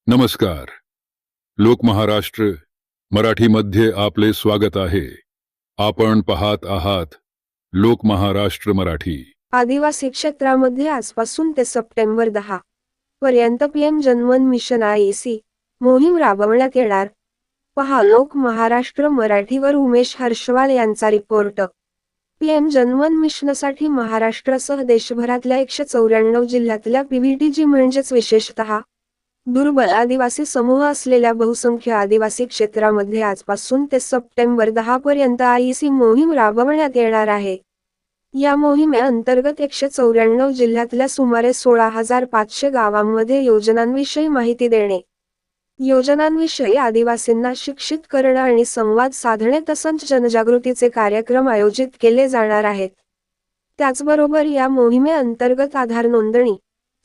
नमस्कार. लोक महाराष्ट्र मराठीमध्ये आपले स्वागत आहे. आपण पाहत आहात लोक महाराष्ट्र मराठी. आदिवासी क्षेत्रामध्ये आजपासून ते सप्टेंबर 10 पर्यंत पीएम जनमन मिशन IEC मोहीम राबवण्यात येणार. पहा लोक महाराष्ट्र मराठीवर उमेश हर्षवाल यांचा रिपोर्ट. पीएम जनमन मिशनसाठी महाराष्ट्रासह देशभरातल्या 194 जिल्ह्यातल्या PVTG म्हणजेच विशेषतः दुर्बल आदिवासी समूह असलेल्या बहुसंख्य आदिवासी क्षेत्रामध्ये आजपासून ते सप्टेंबर 10 पर्यंत IEC मोहीम राबवण्यात येणार आहे. या मोहिमेअंतर्गत 194 जिल्ह्यातल्या सुमारे 16,500 गावांमध्ये योजनांविषयी माहिती देणे, योजनांविषयी आदिवासींना शिक्षित करणं आणि संवाद साधणे तसंच जनजागृतीचे कार्यक्रम आयोजित केले जाणार आहेत. त्याचबरोबर या मोहिमेअंतर्गत आधार नोंदणी,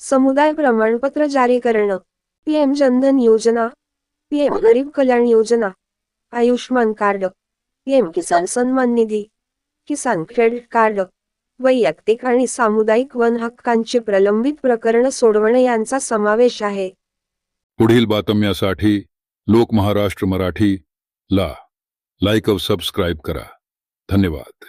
समुदाय प्रमाणपत्र जारी करणं, पीएम जनधन योजना, पीएम गरीब कल्याण योजना, आयुष्मान कार्ड, पीएम किसान सन्मान निधी, किसान क्रेडिट कार्ड, वैयक्तिक आणि सामुदायिक वन हक्कांची प्रलंबित प्रकरणं सोडवणे यांचा समावेश आहे. पुढील बातम्यासाठी लोक महाराष्ट्र मराठी ला लाईक व सबस्क्राईब करा. धन्यवाद.